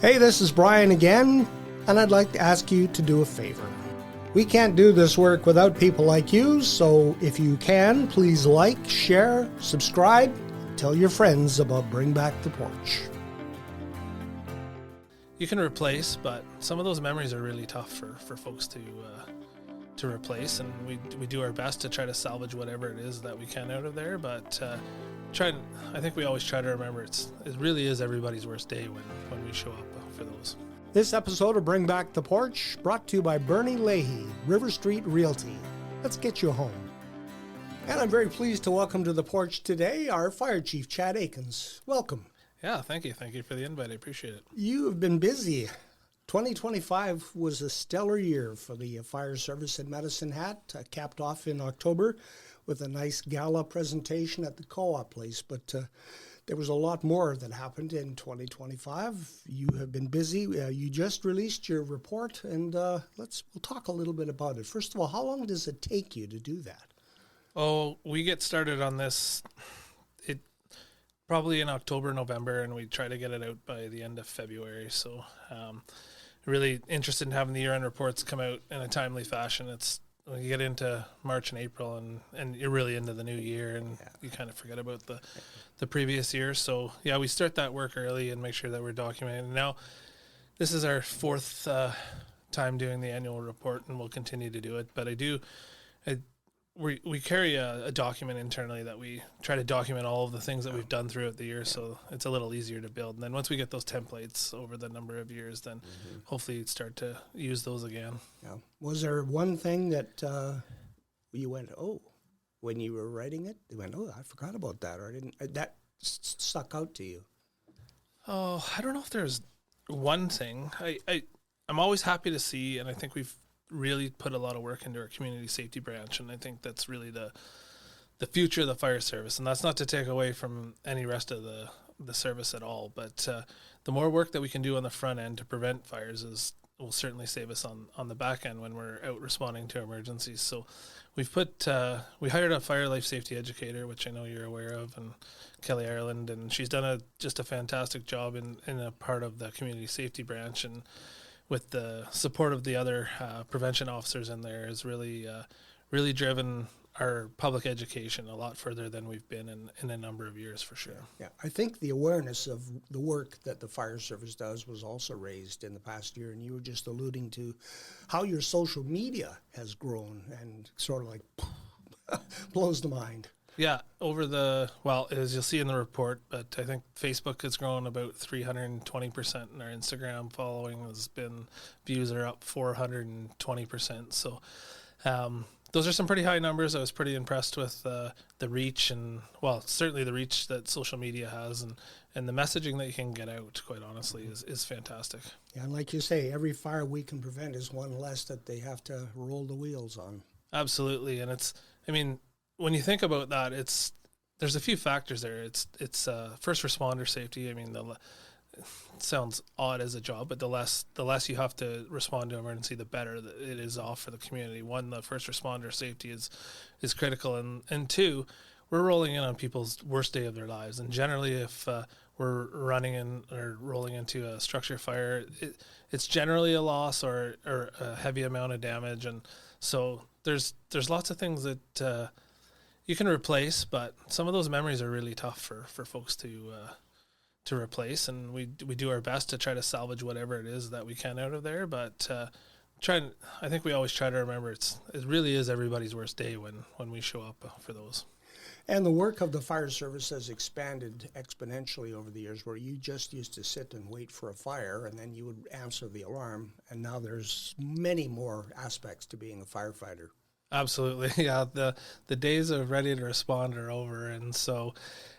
Hey, this is Brian again, and I'd like to ask you to do a favor. We can't do this work without people like you, so if you can, please like, share, subscribe, and tell your friends about Bring Back the Porch. You can replace, but some of those memories are really tough for folks to replace, and we do our best to try to salvage whatever it is that we can out of there, but I think we always try to remember it really is everybody's worst day when we show up for those. This episode of Bring Back the Porch brought to you by Bernie Leahy, River Street Realty. Let's get you home. And I'm very pleased to welcome to the porch today our Fire Chief, Chad Aikens. Welcome. Yeah, thank you. Thank you for the invite. I appreciate it. You have been busy. 2025 was a stellar year for the fire service in Medicine Hat, capped off in October with a nice gala presentation at the co-op place. But there was a lot more that happened in 2025. You have been busy. You just released your report, and we'll talk a little bit about it. First of all, how long does it take you to do that? Oh, we get started on this probably in October, November, and we try to get it out by the end of February. So really interested in having the year-end reports come out in a timely fashion. It's when you get into March and April and you're really into the new year, and you kind of forget about the previous year. So, yeah, we start that work early and make sure that we're documenting. Now, this is our fourth time doing the annual report, and we'll continue to do it. But we carry a document internally that we try to document all of the things that we've done throughout the year, so it's a little easier to build. And then once we get those templates over the number of years, then hopefully start to use those again. Yeah. Was there one thing that you went, oh, when you were writing it, you went, oh, I forgot about that, or I didn't, that stuck out to you? Oh, I don't know if there's one thing. I'm always happy to see, and I think we've really put a lot of work into our community safety branch, and I think that's really the future of the fire service. And that's not to take away from any rest of the service at all, but the more work that we can do on the front end to prevent fires will certainly save us on the back end when we're out responding to emergencies. So we hired a fire life safety educator, which I know you're aware of, and Kelly Ireland, and she's done just a fantastic job in a part of the community safety branch, and with the support of the other prevention officers in there, has really driven our public education a lot further than we've been in a number of years, for sure. Yeah, I think the awareness of the work that the fire service does was also raised in the past year, and you were just alluding to how your social media has grown and sort of like blows the mind. Yeah, as you'll see in the report, but I think Facebook has grown about 320%, and our Instagram following views are up 420%. So those are some pretty high numbers. I was pretty impressed with the reach, and certainly the reach that social media has, and the messaging that you can get out, quite honestly, is fantastic. Yeah, and like you say, every fire we can prevent is one less that they have to roll the wheels on. Absolutely, and when you think about that, there's a few factors there. It's first responder safety. It sounds odd as a job, but the less you have to respond to emergency, the better it is off for the community. One, the first responder safety is critical, and two, we're rolling in on people's worst day of their lives. And generally, if we're running in or rolling into a structure fire, it's generally a loss or a heavy amount of damage, and so there's lots of things that you can replace, but some of those memories are really tough for folks to replace, and we do our best to try to salvage whatever it is that we can out of there. But I think we always try to remember it really is everybody's worst day when we show up for those. And the work of the fire service has expanded exponentially over the years, where you just used to sit and wait for a fire, and then you would answer the alarm, and now there's many more aspects to being a firefighter. Absolutely. Yeah. The days of ready to respond are over. And so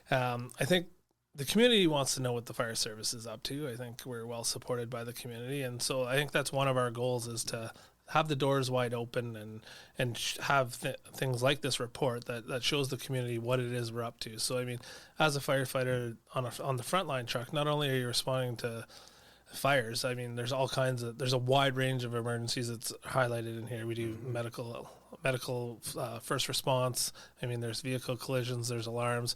I think the community wants to know what the fire service is up to. I think we're well supported by the community. And so I think that's one of our goals, is to have the doors wide open and have things like this report that shows the community what it is we're up to. So, as a firefighter on the frontline truck, not only are you responding to fires, there's a wide range of emergencies that's highlighted in here. We do medical first response. There's vehicle collisions, there's alarms.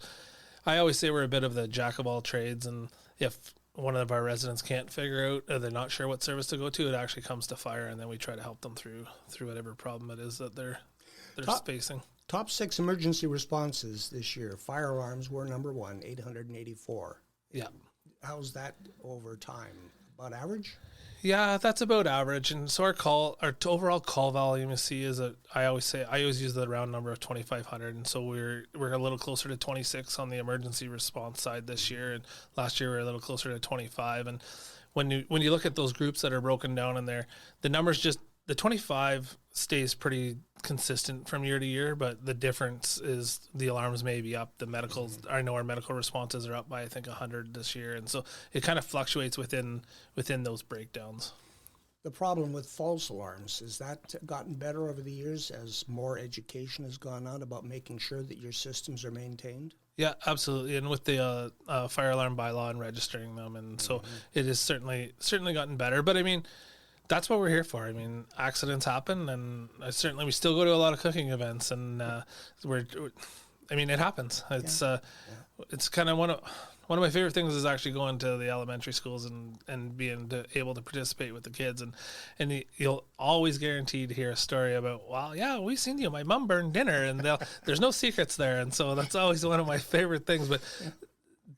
I always say we're a bit of the jack of all trades, and if one of our residents can't figure out, or they're not sure what service to go to, it actually comes to fire, and then we try to help them through whatever problem it is that they're facing. Top 6 emergency responses this year. Fire alarms were number 1, 884. Yeah. How's that over time? About average? Yeah, that's about average. And so our overall call volume, you see, is I always use the round number of 2,500. And so we're a little closer to 26 on the emergency response side this year. And last year we were a little closer to 25. And when you look at those groups that are broken down in there, the numbers the 25 stays pretty consistent from year to year, but the difference is the alarms may be up. The medicals, I know our medical responses are up by, I think, 100 this year. And so it kind of fluctuates within those breakdowns. The problem with false alarms, has that gotten better over the years as more education has gone out about making sure that your systems are maintained? Yeah, absolutely. And with the fire alarm bylaw and registering them. And so it has certainly gotten better. But I mean, that's what we're here for. I mean, accidents happen, and we still go to a lot of cooking events, and it happens. It's kind of one of my favorite things is actually going to the elementary schools and being able to participate with the kids, and you'll always guaranteed to hear a story about, well, yeah, we've seen you. My mom burned dinner, and there's no secrets there, and so that's always one of my favorite things. But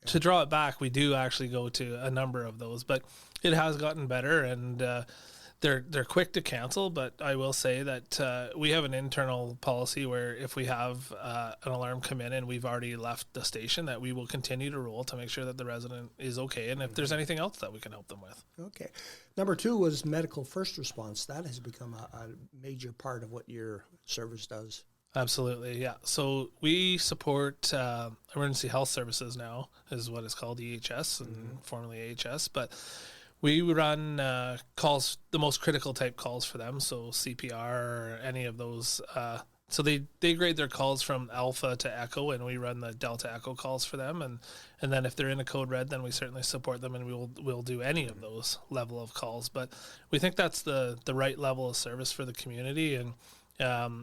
to draw it back, we do actually go to a number of those, but it has gotten better, and they're quick to cancel, but I will say that we have an internal policy where if we have an alarm come in and we've already left the station, that we will continue to roll to make sure that the resident is okay, and if there's anything else that we can help them with. Okay. Number 2 was medical first response. That has become a major part of what your service does. Absolutely, yeah. So we support emergency health services now, is what it's called, EHS, and formerly AHS, but we run calls, the most critical type calls for them, so CPR or any of those. So they grade their calls from Alpha to Echo, and we run the Delta Echo calls for them. And then if they're in a code red, then we certainly support them, and we'll do any of those level of calls. But we think that's the right level of service for the community. And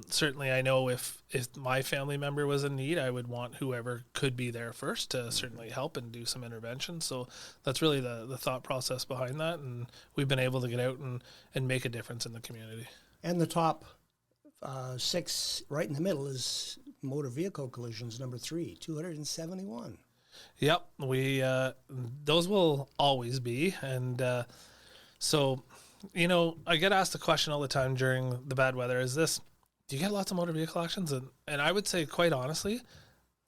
certainly I know if my family member was in need, I would want whoever could be there first to certainly help and do some intervention. So that's really the thought process behind that. And we've been able to get out and make a difference in the community. And the top 6 right in the middle is motor vehicle collisions, number 3, 271. Yep. Those will always be. And so, I get asked the question all the time during the bad weather, do you get lots of motor vehicle accidents? And I would say, quite honestly,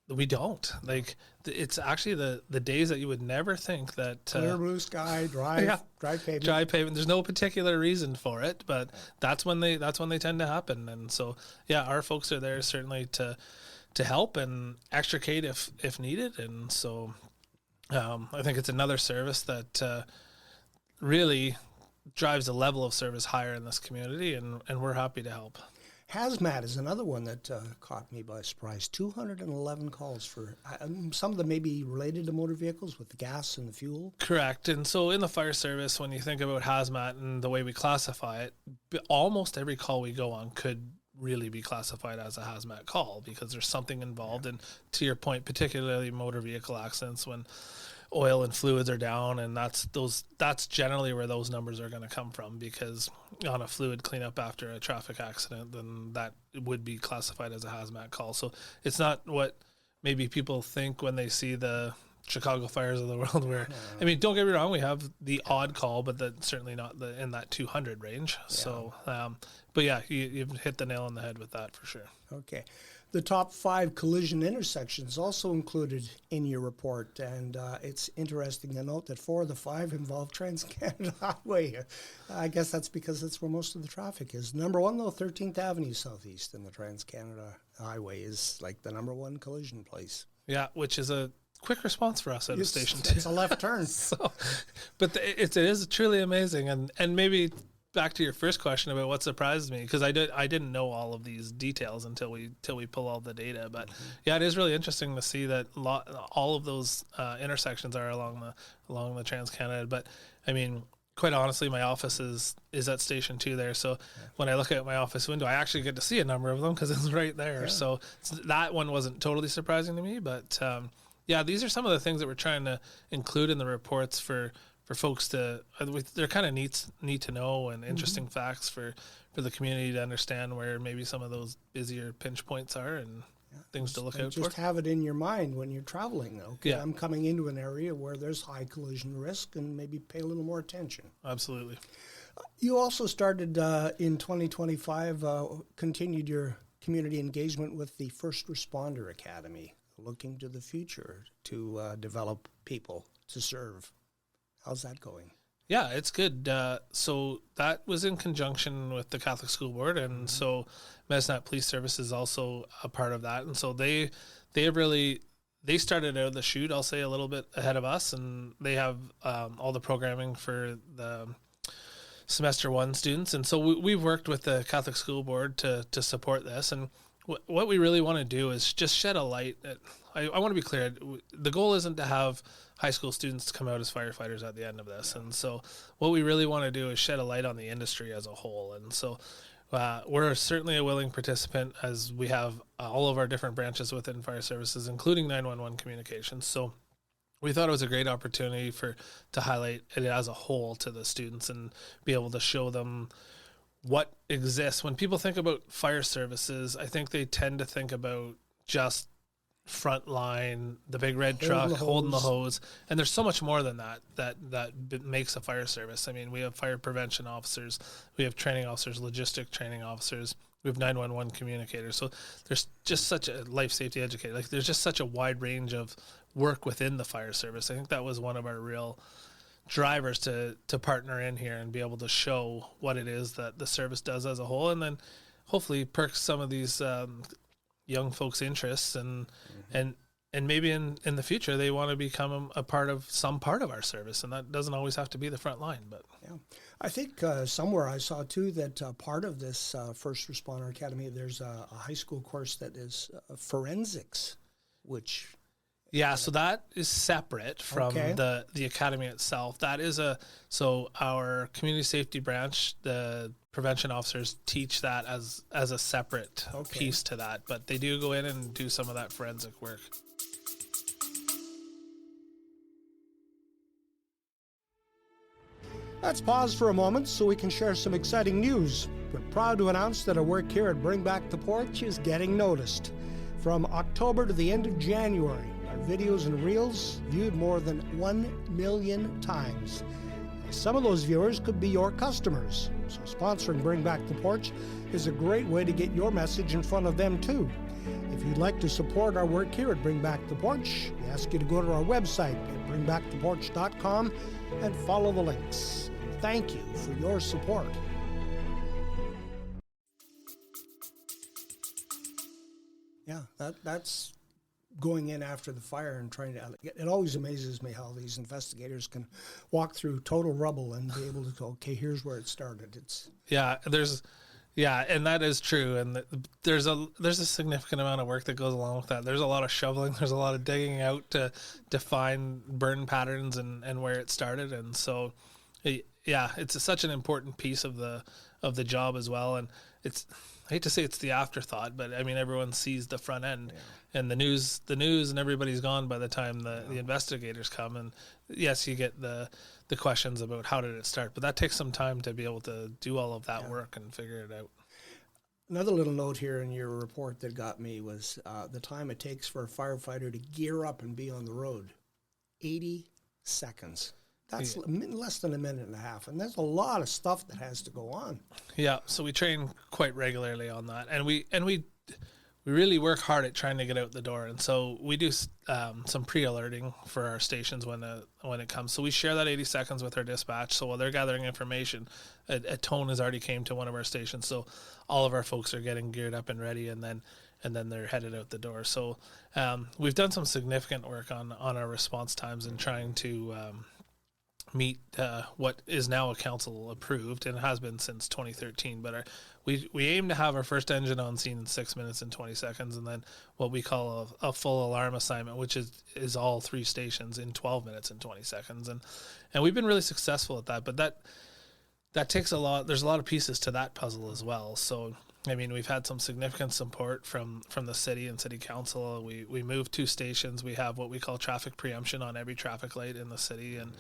we don't. Like, it's actually the days that you would never think that clear blue sky, dry pavement. There's no particular reason for it, but that's when they tend to happen. And so, yeah, our folks are there certainly to help and extricate if needed. And so, I think it's another service that really drives the level of service higher in this community, and we're happy to help. Hazmat is another one that caught me by surprise. 211 calls for some of them may be related to motor vehicles with the gas and the fuel. Correct. And so in the fire service, when you think about hazmat and the way we classify it, almost every call we go on could really be classified as a hazmat call because there's something involved. And to your point, particularly motor vehicle accidents when oil and fluids are down, and that's generally where those numbers are going to come from, because on a fluid cleanup after a traffic accident, then that would be classified as a hazmat call. So it's not what maybe people think when they see the Chicago fires of the world, where, I mean, don't get me wrong, we have the odd call, but that's certainly not in that 200 range. Yeah. So, but yeah, you've hit the nail on the head with that for sure. Okay. The top 5 collision intersections also included in your report, and it's interesting to note that 4 of the 5 involve Trans-Canada Highway. I guess that's because that's where most of the traffic is. Number 1, though, 13th Avenue Southeast in the Trans-Canada Highway is like the number 1 collision place. Yeah, which is a quick response for us at a station too. It's a left turn. But it is truly amazing, and maybe back to your first question about what surprised me, because I didn't know all of these details until we pull all the data. But yeah, it is really interesting to see that all of those intersections are along the Trans-Canada. But I mean, quite honestly, my office is at Station 2 there. So when I look out my office window, I actually get to see a number of them because it's right there. Yeah. So that one wasn't totally surprising to me, but Yeah, these are some of the things that we're trying to include in the reports for folks to, they're kind of neat to know and interesting facts for the community to understand where maybe some of those busier pinch points are and things to look out for. Just have it in your mind when you're traveling. Okay, Yeah. I'm coming into an area where there's high collision risk, and maybe pay a little more attention. Absolutely. You also started in 2025, continued your community engagement with the First Responder Academy, looking to the future to develop people to serve. How's that going? Yeah, it's good. So that was in conjunction with the Catholic School Board, and so Mesnat Police Service is also a part of that. And so they started out of the chute, I'll say, a little bit ahead of us, and they have all the programming for the semester 1 students. And so we've worked with the Catholic School Board to support this. And what we really want to do is just shed a light. I want to be clear. The goal isn't to have high school students come out as firefighters at the end of this. And so what we really want to do is shed a light on the industry as a whole. And so we're certainly a willing participant, as we have all of our different branches within fire services, including 911 communications. So we thought it was a great opportunity to highlight it as a whole to the students and be able to show them what exists. When people think about fire services, I think they tend to think about just front line, the big red truck holding the hose, and there's so much more than that makes a fire service. I mean, we have fire prevention officers, we have training officers, logistic training officers, we have 911 communicators. So there's just such a life safety educator. Like, there's just such a wide range of work within the fire service. I think that was one of our real drivers to partner in here and be able to show what it is that the service does as a whole, and then hopefully perk some of these young folks' interests, and maybe in the future they want to become a part of some part of our service, and that doesn't always have to be the front line. But yeah, I think somewhere I saw too that part of this First Responder Academy, there's a high school course that is forensics, which so that is separate from the academy itself. That is so our community safety branch, the prevention officers teach that as a separate piece to that, but they do go in and do some of that forensic work. Let's pause for a moment so we can share some exciting news. We're proud to announce that our work here at Bring Back the Porch is getting noticed. From October to the end of January, our videos and reels viewed more than 1 million times. Some of those viewers could be your customers, so sponsoring Bring Back the Porch is a great way to get your message in front of them too. If you'd like to support our work here at Bring Back the Porch, we ask you to go to our website at bringbacktheporch.com and follow the links. Thank you for your support. Yeah, that's going in after the fire and trying to, it always amazes me how these investigators can walk through total rubble and be able to go, okay, here's where it started. And that is true. And there's a significant amount of work that goes along with that. There's a lot of shoveling. There's a lot of digging out to find burn patterns and where it started. And so, it's such an important piece of the job as well. And I hate to say it's the afterthought, but I mean, everyone sees the front end and the news and everybody's gone by the time the investigators come. And yes, you get the questions about how did it start, but that takes some time to be able to do all of that work and figure it out. Another little note here in your report that got me was the time it takes for a firefighter to gear up and be on the road. 80 seconds. That's less than a minute and a half, and there's a lot of stuff that has to go on. Yeah, so we train quite regularly on that, and we really work hard at trying to get out the door. And so we do some pre-alerting for our stations when it comes. So we share that 80 seconds with our dispatch. So while they're gathering information, a tone has already came to one of our stations. So all of our folks are getting geared up and ready, and then they're headed out the door. So we've done some significant work on our response times and trying to meet what is now a council approved, and it has been since 2013, but we aim to have our first engine on scene in 6 minutes and 20 seconds, and then what we call a full alarm assignment, which is all 3 stations in 12 minutes and 20 seconds, and we've been really successful at that. But that takes a lot. There's a lot of pieces to that puzzle as well. So I mean, we've had some significant support from the city and city council. We moved 2 stations. We have what we call traffic preemption on every traffic light in the city. And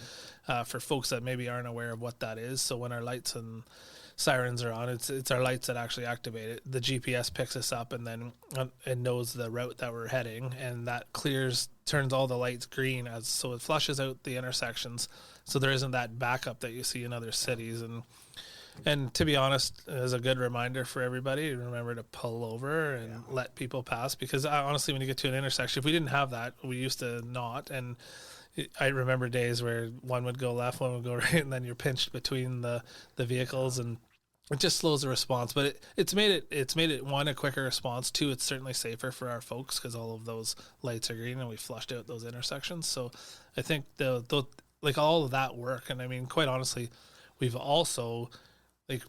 for folks that maybe aren't aware of what that is, so when our lights and sirens are on, it's our lights that actually activate it. The GPS picks us up and then it knows the route that we're heading, and that turns all the lights green, so it flushes out the intersections, so there isn't that backup that you see in other cities. And to be honest, as a good reminder for everybody, remember to pull over and let people pass, because honestly, when you get to an intersection, if we didn't have that, we used to not. And I remember days where one would go left, one would go right, and then you're pinched between the vehicles, and it just slows the response. But it's made it, one, a quicker response. 2, it's certainly safer for our folks because all of those lights are green and we flushed out those intersections. So I think like all of that work, and I mean, quite honestly, we've also, like,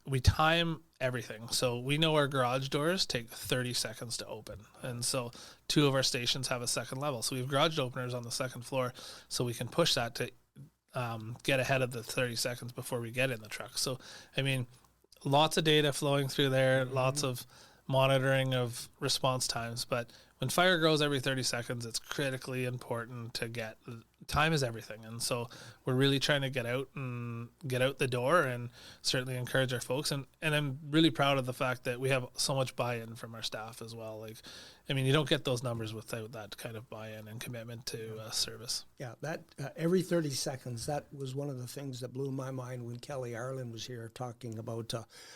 we time everything. So we know our garage doors take 30 seconds to open. And so 2 of our stations have a second level. So we have garage openers on the second floor, so we can push that to get ahead of the 30 seconds before we get in the truck. So, I mean, lots of data flowing through there, lots of monitoring of response times. But when fire grows every 30 seconds, it's critically important to get, time is everything. And so we're really trying to get out the door and certainly encourage our folks. And I'm really proud of the fact that we have so much buy-in from our staff as well. Like, I mean, you don't get those numbers without that kind of buy-in and commitment to service. Yeah, that every 30 seconds, that was one of the things that blew my mind when Kelly Ireland was here talking about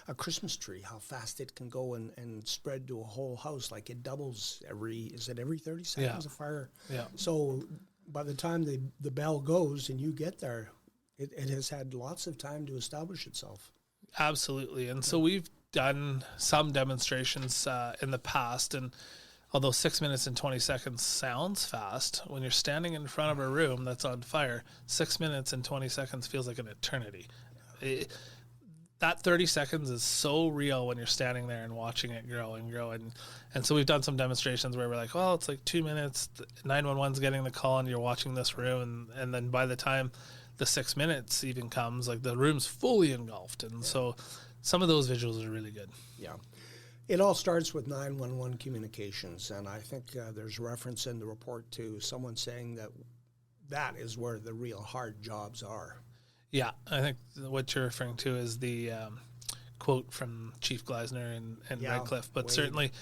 a Christmas tree, how fast it can go and spread to a whole house. Like, it doubles every 30 seconds of fire? Yeah. So by the time the bell goes and you get there, it has had lots of time to establish itself. Absolutely. And so we've done some demonstrations in the past, and although 6 minutes and 20 seconds sounds fast, when you're standing in front of a room that's on fire, 6 minutes and 20 seconds feels like an eternity. That 30 seconds is so real when you're standing there and watching it grow and grow. And so we've done some demonstrations where we're like, well, it's like 2 minutes, 911's getting the call and you're watching this room. And then by the time the 6 minutes even comes, like, the room's fully engulfed. And so some of those visuals are really good. Yeah. It all starts with 911 communications. And I think there's reference in the report to someone saying that is where the real hard jobs are. Yeah, I think what you're referring to is the quote from Chief Gleisner and Redcliffe, but certainly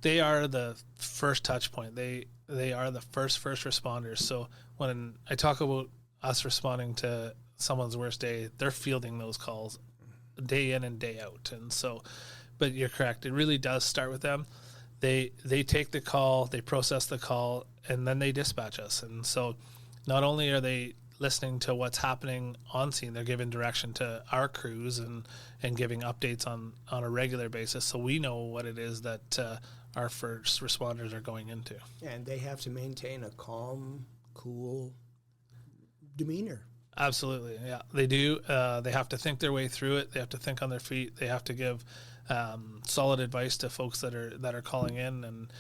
they are the first touch point. They are the first responders. So when I talk about us responding to someone's worst day, they're fielding those calls day in and day out. And so, but you're correct, it really does start with them. They take the call, they process the call, and then they dispatch us. And so not only are they listening to what's happening on scene, they're giving direction to our crews and giving updates on a regular basis, so we know what it is that our first responders are going into. And they have to maintain a calm, cool demeanor. Absolutely, yeah, they do. They have to think their way through it. They have to think on their feet. They have to give solid advice to folks that are calling in, and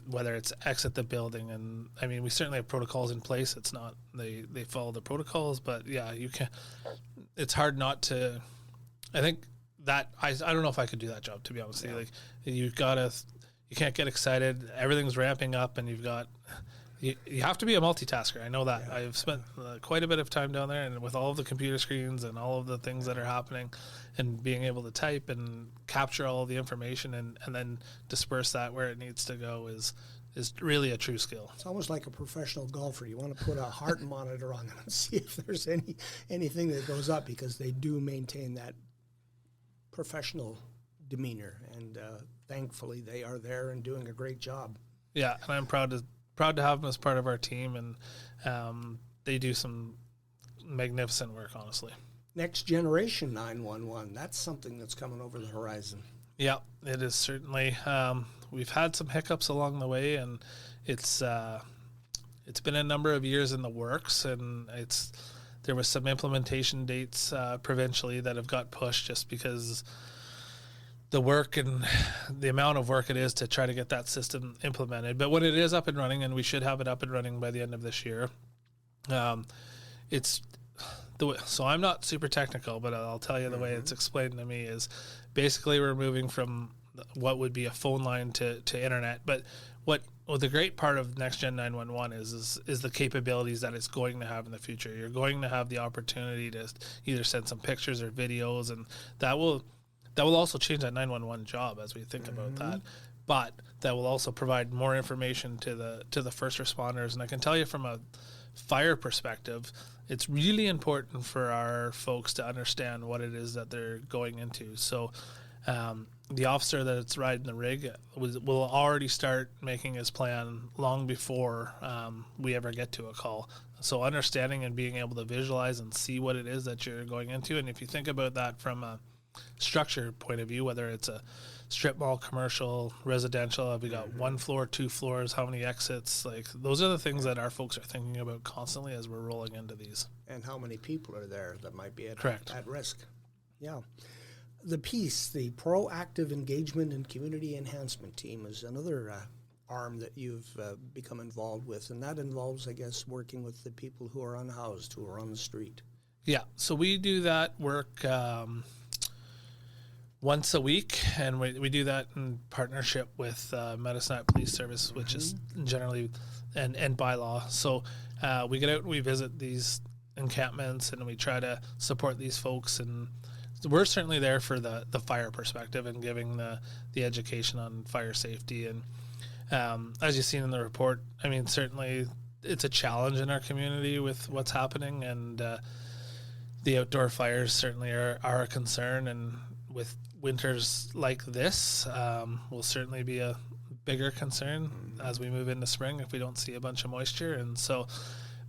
whether it's exit the building. And I mean, we certainly have protocols in place. It's not, they follow the protocols, but yeah, it's hard not to, I think that, I don't know if I could do that job, to be honest with you. Like, you can't get excited. Everything's ramping up, and you have to be a multitasker. I know that. Yeah. I've spent quite a bit of time down there, and with all of the computer screens and all of the things that are happening, and being able to type and capture all of the information and then disperse that where it needs to go is really a true skill. It's almost like a professional golfer. You want to put a heart monitor on them and see if there's anything that goes up, because they do maintain that professional demeanor, and thankfully they are there and doing a great job. Yeah, and I'm proud to have them as part of our team, and they do some magnificent work, honestly. Next generation 911, that's something that's coming over the horizon. Yeah, it is certainly. We've had some hiccups along the way, and it's been a number of years in the works, and there was some implementation dates provincially that have got pushed just because the work and the amount of work it is to try to get that system implemented. But when it is up and running, and we should have it up and running by the end of this year, so I'm not super technical, but I'll tell you the way it's explained to me is basically we're moving from what would be a phone line to internet. But what the great part of Next Gen 911 is the capabilities that it's going to have in the future. You're going to have the opportunity to either send some pictures or videos, and that will also change that 911 job as we think about that. But that will also provide more information to the first responders. And I can tell you from a fire perspective, it's really important for our folks to understand what it is that they're going into. So the officer that's riding the rig will already start making his plan long before we ever get to a call. So understanding and being able to visualize and see what it is that you're going into. And if you think about that from a structure point of view, whether it's a strip mall, commercial, residential, have we got 1 floor, 2 floors, how many exits? Like, those are the things that our folks are thinking about constantly as we're rolling into these. And how many people are there that might be at risk. Yeah. The PEACE, the Proactive Engagement and Community Enhancement Team, is another arm that you've become involved with, and that involves, I guess, working with the people who are unhoused, who are on the street. Yeah, so we do that work once a week, and we do that in partnership with Medicine Hat Police Service, which is generally and by law. So we get out and we visit these encampments, and we try to support these folks, and we're certainly there for the fire perspective and giving the education on fire safety. And as you've seen in the report, I mean, certainly it's a challenge in our community with what's happening, and the outdoor fires certainly are a concern, and with winters like this will certainly be a bigger concern as we move into spring if we don't see a bunch of moisture. And so,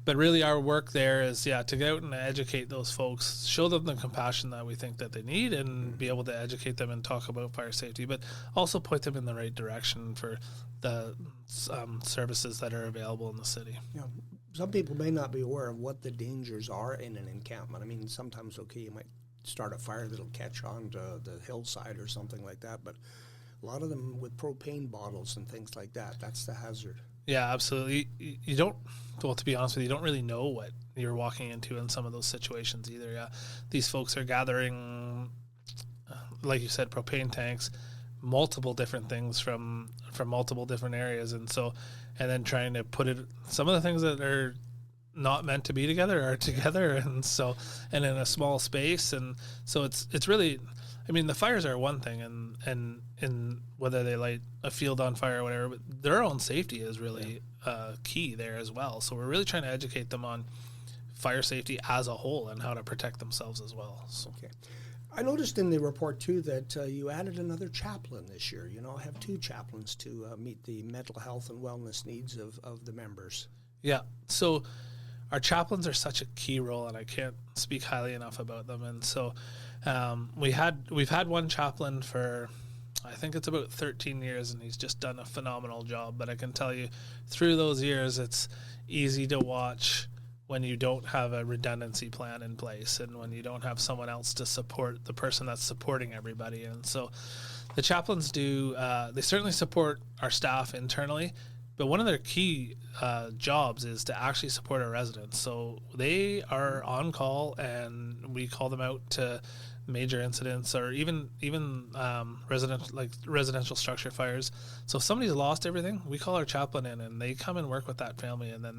but really our work there is, to go out and educate those folks, show them the compassion that we think that they need, and be able to educate them and talk about fire safety, but also point them in the right direction for the services that are available in the city. Yeah. Some people may not be aware of what the dangers are in an encampment. I mean, sometimes, you might start a fire that'll catch on to the hillside or something like that, but a lot of them with propane bottles and things like that, that's the hazard. Yeah, absolutely. You don't, well, to be honest with you, you don't really know what you're walking into in some of those situations either. Yeah, these folks are gathering, like you said, propane tanks, multiple different things from multiple different areas, and then trying to put it, some of the things that are not meant to be together are together, and in a small space, and so it's really, I mean, the fires are one thing, and whether they light a field on fire or whatever, but their own safety is really key there as well. So we're really trying to educate them on fire safety as a whole and how to protect themselves as well. So. Okay. I noticed in the report, too, that you added another chaplain this year. Have 2 chaplains to meet the mental health and wellness needs of the members. Yeah. So our chaplains are such a key role, and I can't speak highly enough about them. And so we've had one chaplain for, I think it's about 13 years, and he's just done a phenomenal job. But I can tell you, through those years, it's easy to watch when you don't have a redundancy plan in place, and when you don't have someone else to support the person that's supporting everybody. And so the chaplains they certainly support our staff internally, but one of their key jobs is to actually support our residents. So they are on call, and we call them out to major incidents, or even residential structure fires. So if somebody's lost everything, we call our chaplain in, and they come and work with that family, and then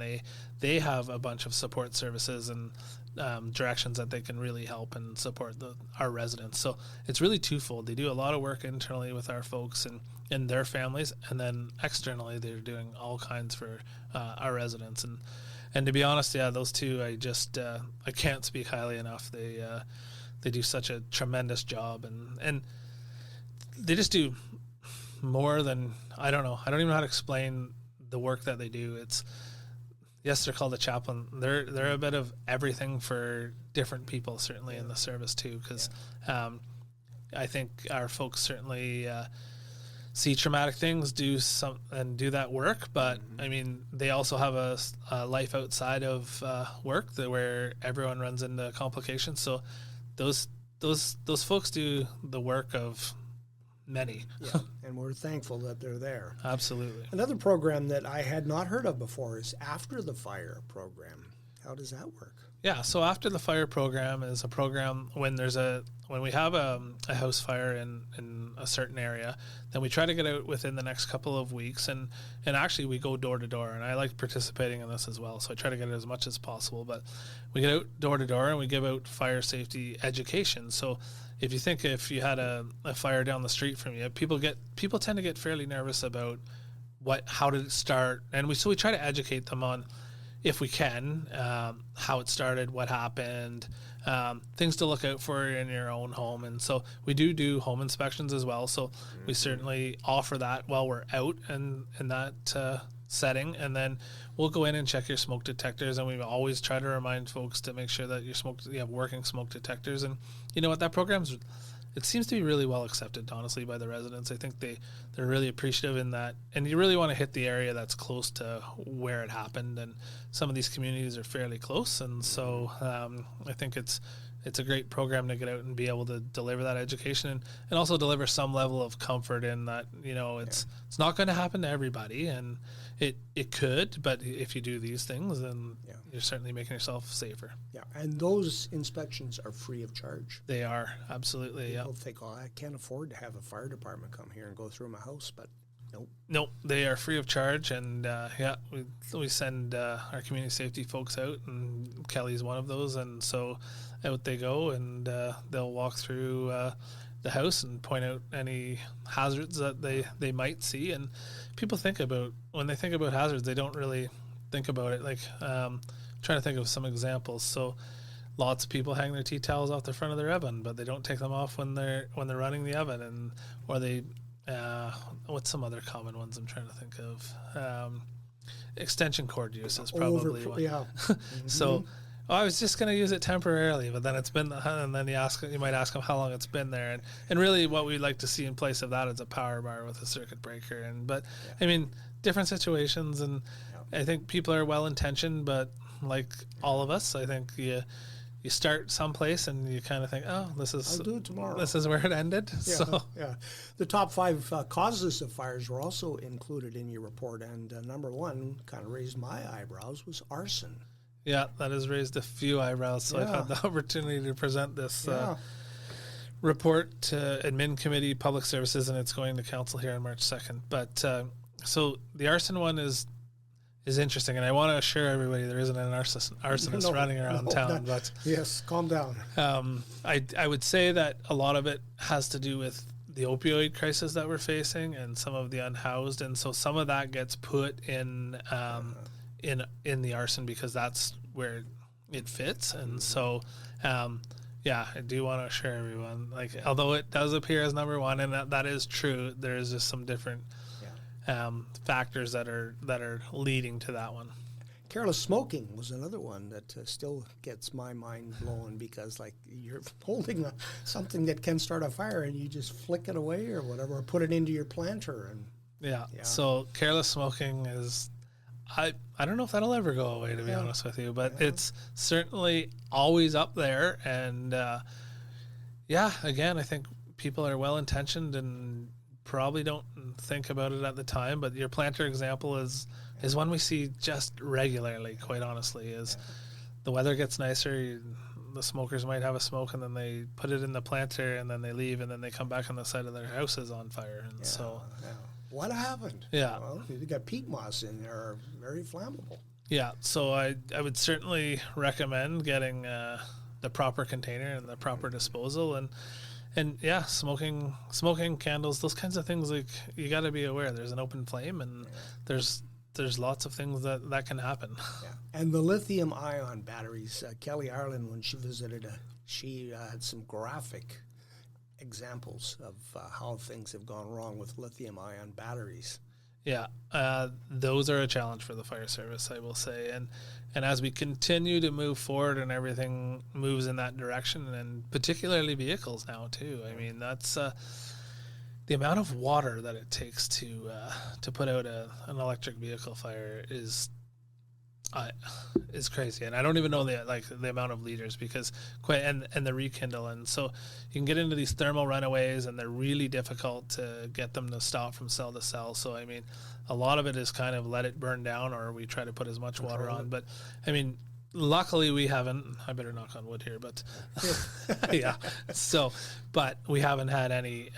they have a bunch of support services and directions that they can really help and support our residents. So it's really twofold. They do a lot of work internally with our folks and their families, and then externally they're doing all kinds for our residents. And to be honest, those two, I can't speak highly enough. They do such a tremendous job, and they just do more than, I don't even know how to explain the work that they do. They're called a chaplain. They're a bit of everything for different people, certainly in the service too, because I think our folks certainly see traumatic things, do that work, but I mean, they also have a life outside of work where everyone runs into complications. So those folks do the work of many. Yeah, and we're thankful that they're there. Absolutely. Another program that I had not heard of before is After the Fire program. How does that work? Yeah, so after the fire program is a program when we have a house fire in a certain area, then we try to get out within the next couple of weeks, and actually we go door to door, and I like participating in this as well, so I try to get it as much as possible. But we get out door to door and we give out fire safety education. So if you had a fire down the street from you, people tend to get fairly nervous about how did it start, and we try to educate them on, if we can, how it started, what happened, things to look out for in your own home. And so we do home inspections as well. So we certainly offer that while we're out in that setting. And then we'll go in and check your smoke detectors. And we always try to remind folks to make sure that you have working smoke detectors. And you know what, that it seems to be really well accepted, honestly, by the residents. I think they're really appreciative in that. And you really want to hit the area that's close to where it happened. And some of these communities are fairly close. And so I think it's a great program to get out and be able to deliver that education and also deliver some level of comfort in that, it's not going to happen to everybody. And it could, but if you do these things, then you're certainly making yourself safer. Yeah, and those inspections are free of charge. They are, absolutely. People think, I can't afford to have a fire department come here and go through my house, but nope. Nope, they are free of charge, and we send our community safety folks out, and Kelly's one of those, and so out they go, and they'll walk through the house and point out any hazards that they might see. And people when they think about hazards, they don't really think about it. Like, trying to think of some examples. So lots of people hang their tea towels off the front of their oven, but they don't take them off when they're running the oven, or they what's some other common ones I'm trying to think of? Extension cord use is probably one. Yeah. Mm-hmm. So I was just going to use it temporarily, but then and then you might ask them how long it's been there, and really what we'd like to see in place of that is a power bar with a circuit breaker. I mean, different situations, and I think people are well intentioned, but like all of us, I think you start someplace and you kind of think, I'll do it tomorrow. This is where it ended. Yeah. The top 5 causes of fires were also included in your report, and number 1 kind of raised my eyebrows was arson. Yeah, that has raised a few eyebrows. So I've had the opportunity to present this report to Admin Committee, Public Services, and it's going to Council here on March 2nd. But so the arson one is interesting, and I want to assure everybody there isn't an arsonist running around town. But yes, calm down. I would say that a lot of it has to do with the opioid crisis that we're facing and some of the unhoused, and so some of that gets put in the arson because that's where it fits. And so I do want to assure everyone, like, although it does appear as number 1, and that is true, there is just some different factors that are leading to that one. Careless smoking was another one that still gets my mind blown, because like you're holding something that can start a fire and you just flick it away or whatever, or put it into your planter. And so careless smoking is, I don't know if that'll ever go away, to be honest with you, but it's certainly always up there. And again, I think people are well intentioned and probably don't think about it at the time, but your planter example is one we see just regularly, quite honestly. The weather gets nicer, the smokers might have a smoke, and then they put it in the planter, and then they leave, and then they come back on the side of their house is on fire. And what happened? Yeah. Well, you got peat moss in there, very flammable. Yeah, so I would certainly recommend getting the proper container and the proper disposal, and smoking candles, those kinds of things. Like, you got to be aware there's an open flame, and there's lots of things that can happen. Yeah. And the lithium ion batteries, Kelly Ireland, when she visited, she had some graphic examples of how things have gone wrong with lithium ion batteries. Yeah, those are a challenge for the fire service, I will say. And as we continue to move forward and everything moves in that direction, and particularly vehicles now too, I mean, that's the amount of water that it takes to put out an electric vehicle fire is crazy. And I don't even know the amount of liters, because and the rekindle. And so you can get into these thermal runaways, and they're really difficult to get them to stop from cell to cell. So, I mean, a lot of it is kind of let it burn down, or we try to put as much water on. But, I mean, luckily we haven't, I better knock on wood here, but yeah. So, but we haven't had any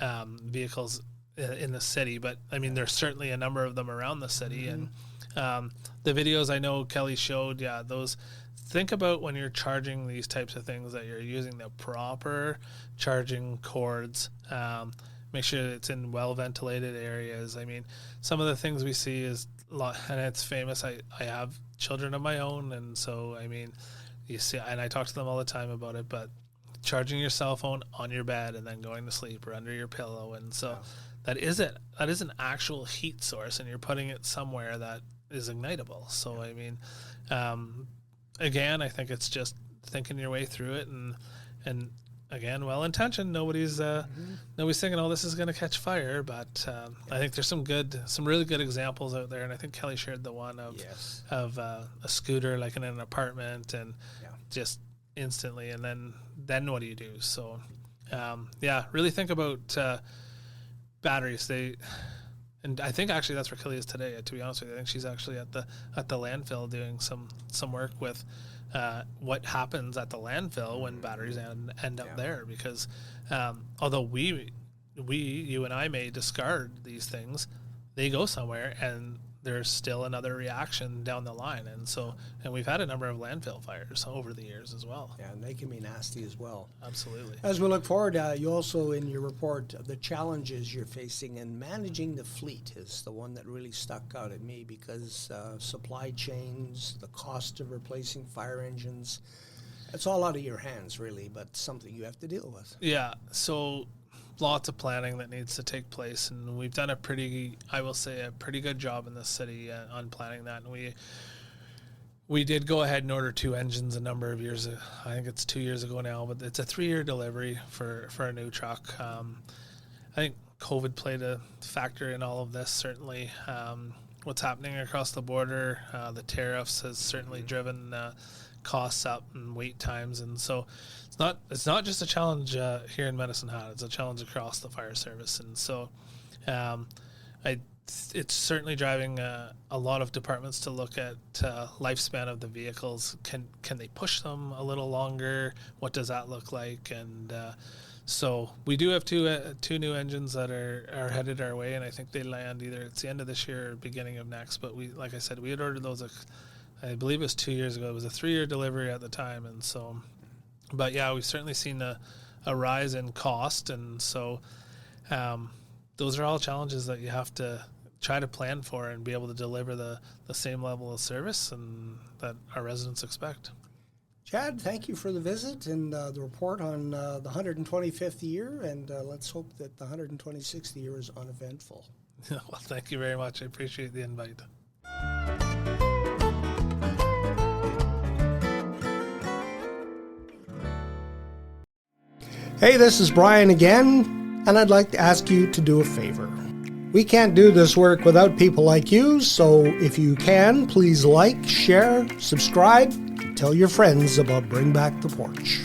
vehicles in the city, but I mean, there's certainly a number of them around the city. And the videos I know Kelly showed, those, think about when you're charging these types of things that you're using the proper charging cords. Make sure it's in well ventilated areas. I mean, some of the things we see is, and it's famous. I have children of my own, and so I mean, you see, and I talk to them all the time about it. But charging your cell phone on your bed and then going to sleep or under your pillow, and so that is an actual heat source, and you're putting it somewhere that is ignitable. So I mean, again, I think it's just thinking your way through it, and again, well intentioned. Nobody's thinking, oh, this is going to catch fire, but I think there's some really good examples out there, and I think Kelly shared the one of a scooter like in an apartment, and just instantly, and then what do you do? So really think about batteries. And I think actually that's where Kelly is today. To be honest with you, I think she's actually at the landfill doing some work with what happens at the landfill when batteries end up there. Because although you and I may discard these things, they go somewhere and there's still another reaction down the line. And we've had a number of landfill fires over the years as well. Yeah, and they can be nasty as well. Absolutely. As we look forward, you also in your report, the challenges you're facing in managing the fleet is the one that really stuck out at me, because supply chains, the cost of replacing fire engines, it's all out of your hands really, but something you have to deal with. Yeah, so lots of planning that needs to take place, and we've done a pretty good job in this city on planning that. And we did go ahead and order 2 engines a number of years ago. I think it's 2 years ago now, but it's a 3-year delivery for a new truck. I think COVID played a factor in all of this, certainly. What's happening across the border, the tariffs has certainly driven costs up and wait times, and so it's not just a challenge here in Medicine Hat. It's a challenge across the fire service, and so it's certainly driving a lot of departments to look at lifespan of the vehicles. Can they push them a little longer? What does that look like? And so we do have two new engines that are headed our way, and I think they land either it's the end of this year or beginning of next. But we, like I said, we had ordered those. I believe it was 2 years ago. It was a 3-year delivery at the time, and so. But yeah, we've certainly seen a rise in cost, and so those are all challenges that you have to try to plan for and be able to deliver the same level of service and that our residents expect. Chad, thank you for the visit and the report on the 125th year, and let's hope that the 126th year is uneventful. Well, thank you very much. I appreciate the invite. Hey, this is Brian again, and I'd like to ask you to do a favor. We can't do this work without people like you, so if you can, please like, share, subscribe, and tell your friends about Bring Back the Porch.